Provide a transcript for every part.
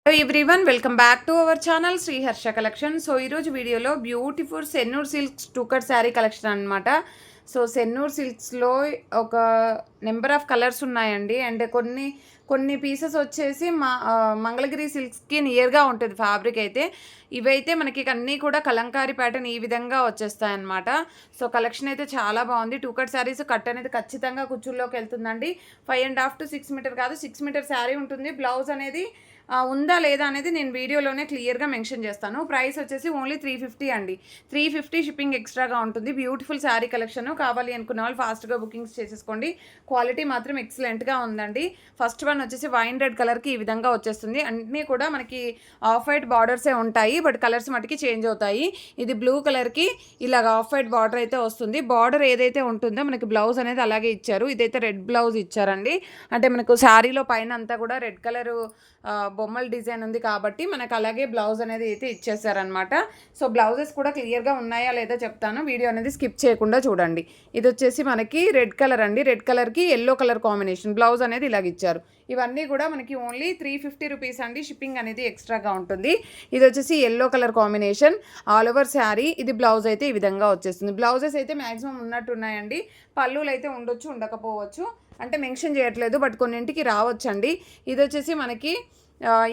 Hello everyone, welcome back to our channel Shri Harsha collection. So ఈరోజు వీడియోలో beautiful Sennur silks టూకర్ sari collection అనమాట. సో సెన్నూర్ సిల్క్స్లో ఒక నెంబర్ ఆఫ్ కలర్స్ ఉన్నాయండి. అండ్ కొన్ని పీసెస్ వచ్చేసి మంగళగిరి సిల్క్స్కి నియర్గా ఉంటుంది ఫ్యాబ్రిక్ అయితే. ఇవైతే మనకి అన్నీ కూడా కలంకారీ ప్యాటర్న్ ఈ విధంగా వచ్చేస్తాయి అన్నమాట. సో కలెక్షన్ అయితే చాలా బాగుంది. టూకర్ శారీస్ కట్ అనేది ఖచ్చితంగా కుచ్చుల్లోకి వెళ్తుందండి. 5.5 to 6 మీటర్ కాదు, 6 మీటర్ శారీ ఉంటుంది. బ్లౌజ్ అనేది ఉందా లేదా అనేది నేను వీడియోలోనే క్లియర్గా మెన్షన్ చేస్తాను. ప్రైస్ వచ్చేసి ఓన్లీ 350 అండి. 350 షిప్పింగ్ ఎక్స్ట్రాగా ఉంటుంది. Beautiful sari collection. కావాలి అనుకున్న వాళ్ళు ఫాస్ట్గా బుకింగ్స్ చేసేసుకోండి. క్వాలిటీ మాత్రం ఎక్సలెంట్గా ఉందండి. ఫస్ట్ వన్ వచ్చేసి వైన్ రెడ్ కలర్కి ఈ విధంగా వచ్చేస్తుంది. అన్నీ కూడా మనకి ఆఫ్ వైట్ బార్డర్సే ఉంటాయి, బట్ కలర్స్ మటుకి చేంజ్ అవుతాయి. ఇది బ్లూ కలర్కి ఇలాగ ఆఫ్ వైట్ బార్డర్ అయితే వస్తుంది. బార్డర్ ఏదైతే ఉంటుందో మనకి బ్లౌజ్ అనేది అలాగే ఇచ్చారు. ఇదైతే రెడ్ బ్లౌజ్ ఇచ్చారండి. అంటే మనకు శారీలో పైన అంతా కూడా రెడ్ కలర్ బొమ్మల డిజైన్ ఉంది కాబట్టి మనకు అలాగే బ్లౌజ్ అనేది అయితే ఇచ్చేసారనమాట. సో బ్లౌజెస్ కూడా క్లియర్గా ఉన్నాయా లేదా చెప్తాను, వీడియో అనేది స్కిప్ చేయకుండా చూడండి. ఇది వచ్చేసి మనకి రెడ్ కలర్ అండి. రెడ్ కలర్కి ఎల్లో కలర్ కాంబినేషన్ బ్లౌజ్ అనేది ఇలాగ ఇచ్చారు. ఇవన్నీ కూడా మనకి ఓన్లీ 350 రూపీస్ అండి. షిప్పింగ్ అనేది ఎక్స్ట్రాగా ఉంటుంది. ఇది వచ్చేసి yellow colour combination all over sari. ఇది బ్లౌజ్ అయితే ఈ విధంగా వచ్చేస్తుంది. బ్లౌజెస్ అయితే మ్యాక్సిమం ఉన్నట్టున్నాయండి. పళ్ళులు అయితే ఉండొచ్చు, ఉండకపోవచ్చు, అంటే మెన్షన్ చేయట్లేదు, బట్ కొన్నింటికి రావచ్చండి. ఇది వచ్చేసి మనకి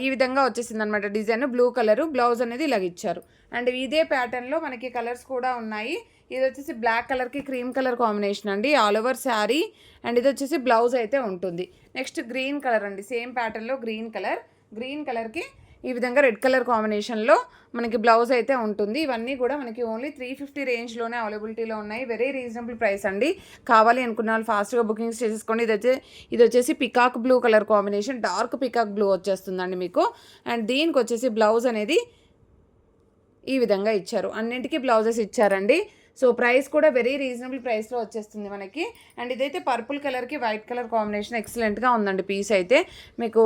ఈ విధంగా వచ్చేసింది అనమాట. డిజైన్ బ్లూ కలరు, బ్లౌజ్ అనేది ఇలాగ ఇచ్చారు. అండ్ ఇదే ప్యాటర్న్లో మనకి కలర్స్ కూడా ఉన్నాయి. ఇది వచ్చేసి బ్లాక్ కలర్కి క్రీమ్ కలర్ కాంబినేషన్ అండి, ఆల్ ఓవర్ శారీ. అండ్ ఇది వచ్చేసి బ్లౌజ్ అయితే ఉంటుంది. నెక్స్ట్ గ్రీన్ కలర్ అండి, సేమ్ ప్యాటర్న్లో గ్రీన్ కలర్కి ఈ విధంగా రెడ్ కలర్ కాంబినేషన్లో మనకి బ్లౌజ్ అయితే ఉంటుంది. ఇవన్నీ కూడా మనకి ఓన్లీ 350 రేంజ్లోనే అవైలబిలిటీలో ఉన్నాయి. వెరీ రీజనబుల్ ప్రైస్ అండి. కావాలి అనుకున్న వాళ్ళు ఫాస్ట్గా బుకింగ్స్ చేసేసుకోండి. ఇది వచ్చేసి peacock blue colour combination, dark peacock blue వచ్చేస్తుందండి మీకు. అండ్ దీనికి వచ్చేసి బ్లౌజ్ అనేది ఈ విధంగా ఇచ్చారు. అన్నింటికీ బ్లౌజెస్ ఇచ్చారండి. సో ప్రైస్ కూడా వెరీ రీజనబుల్ ప్రైస్లో వచ్చేస్తుంది మనకి. అండ్ ఇదైతే పర్పుల్ కలర్కి వైట్ కలర్ కాంబినేషన్ ఎక్సలెంట్గా ఉందండి. పీస్ అయితే మీకు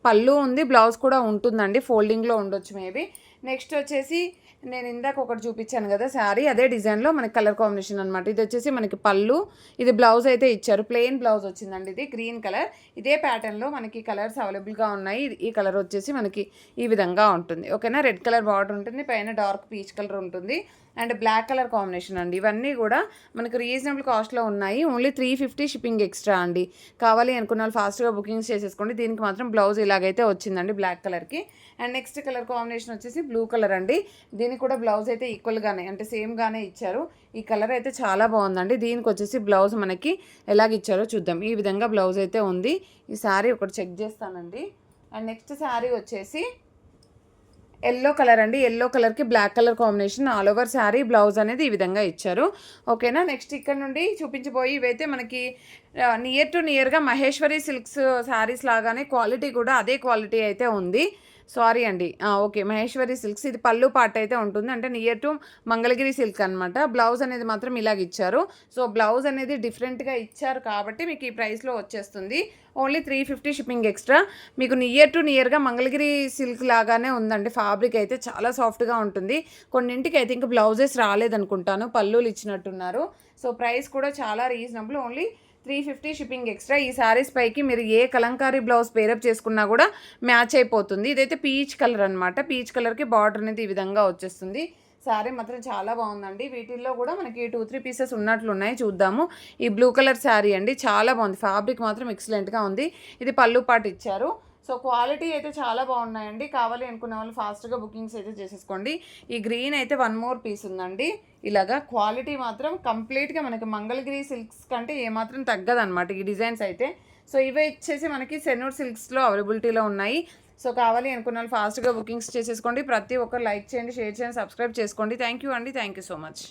పళ్ళు ఉంది, బ్లౌజ్ కూడా ఉంటుందండి, ఫోల్డింగ్లో ఉండొచ్చు మేబీ. నెక్స్ట్ వచ్చేసి నేను ఇందాక ఒకటి చూపించాను కదా శారీ, అదే డిజైన్లో మనకి కలర్ కాంబినేషన్ అనమాట. ఇది వచ్చేసి మనకి పళ్ళు, ఇది బ్లౌజ్ అయితే ఇచ్చారు. ప్లెయిన్ బ్లౌజ్ వచ్చిందండి. ఇది గ్రీన్ కలర్. ఇదే ప్యాటర్న్లో మనకి కలర్స్ అవైలబుల్గా ఉన్నాయి. ఈ కలర్ వచ్చేసి మనకి ఈ విధంగా ఉంటుంది. ఓకేనా, రెడ్ కలర్ బార్డర్ ఉంటుంది, పైన డార్క్ పీచ్ కలర్ ఉంటుంది. అండ్ బ్లాక్ కలర్ కాంబినేషన్ అండి. ఇవన్నీ కూడా మనకు రీజనబుల్ కాస్ట్లో ఉన్నాయి. ఓన్లీ 350 షిప్పింగ్ ఎక్స్ట్రా అండి. కావాలి అనుకున్న వాళ్ళు ఫాస్ట్గా బుకింగ్స్ చేసేసుకోండి. దీనికి మాత్రం బ్లౌజ్ ఇలాగైతే వచ్చిందండి బ్లాక్ కలర్కి. అండ్ నెక్స్ట్ కలర్ కాంబినేషన్ వచ్చేసి బ్లూ కలర్ అండి. దీనికి కూడా బ్లౌజ్ అయితే ఈక్వల్గానే, అంటే సేమ్గానే ఇచ్చారు. ఈ కలర్ అయితే చాలా బాగుందండి. దీనికి వచ్చేసి బ్లౌజ్ మనకి ఎలాగ ఇచ్చారో చూద్దాం. ఈ విధంగా బ్లౌజ్ అయితే ఉంది. ఈ శారీ ఒకటి చెక్ చేస్తానండి. అండ్ నెక్స్ట్ శారీ వచ్చేసి ఎల్లో కలర్ అండి. ఎల్లో కలర్కి black colour combination all over sari, blouse అనేది ఈ విధంగా ఇచ్చారు. ఓకేనా, నెక్స్ట్ ఇక్కడ నుండి చూపించబోయి ఇవైతే మనకి నియర్గా మహేశ్వరి సిల్క్స్ శారీస్ లాగానే క్వాలిటీ కూడా అదే క్వాలిటీ అయితే ఉంది. సారీ అండి, ఓకే, మహేశ్వరి సిల్క్స్. ఇది పళ్ళు పార్ట్ అయితే ఉంటుంది, అంటే నియర్ టు మంగళగిరి సిల్క్ అనమాట. బ్లౌజ్ అనేది మాత్రం ఇలాగ ఇచ్చారు. సో బ్లౌజ్ అనేది డిఫరెంట్గా ఇచ్చారు కాబట్టి మీకు ఈ ప్రైస్లో వచ్చేస్తుంది. Only 350 shipping extra. మీకు నియర్గా మంగళగిరి సిల్క్ లాగానే ఉందండి. ఫ్యాబ్రిక్ అయితే చాలా సాఫ్ట్గా ఉంటుంది. కొన్నింటికి అయితే ఇంకా బ్లౌజెస్ రాలేదనుకుంటాను, పళ్ళులు ఇచ్చినట్టున్నారు. సో ప్రైస్ కూడా చాలా రీజనబుల్. Only 350 shipping extra. ఈ శారీస్ పైకి మీరు ఏ కలంకారీ బ్లౌజ్ పేరప్ చేసుకున్నా కూడా మ్యాచ్ అయిపోతుంది. ఇదైతే పీచ్ కలర్ అనమాట. పీచ్ కలర్కి బార్డర్ అనేది ఈ విధంగా వచ్చేస్తుంది. శారీ మాత్రం చాలా బాగుందండి. వీటిల్లో కూడా మనకి 2-3 పీసెస్ ఉన్నట్లున్నాయి, చూద్దాము. ఈ బ్లూ కలర్ శారీ అండి, చాలా బాగుంది. ఫ్యాబ్రిక్ మాత్రం ఎక్సలెంట్గా ఉంది. ఇది పళ్ళు పాటు ఇచ్చారు. సో క్వాలిటీ అయితే చాలా బాగున్నాయండి. కావాలి అనుకున్న వాళ్ళు ఫాస్ట్గా బుకింగ్స్ అయితే చేసేసుకోండి. ఈ గ్రీన్ అయితే 1 మోర్ పీస్ ఉందండి. ఇలాగా క్వాలిటీ మాత్రం కంప్లీట్గా మనకి మంగళగిరి సిల్క్స్ కంటే ఏమాత్రం తగ్గదనమాట ఈ డిజైన్స్ అయితే. సో ఇవి వచ్చేసి మనకి సెన్నూర్ సిల్క్స్లో అవైలబిలిటీలో ఉన్నాయి. సో కావాలి అనుకున్న వాళ్ళు ఫాస్ట్గా బుకింగ్స్ చేసేసుకోండి. ప్రతి ఒక్కరు లైక్ చేయండి, షేర్ చేయండి, సబ్స్క్రైబ్ చేసుకోండి. థ్యాంక్ యూ అండి. Thank you so much.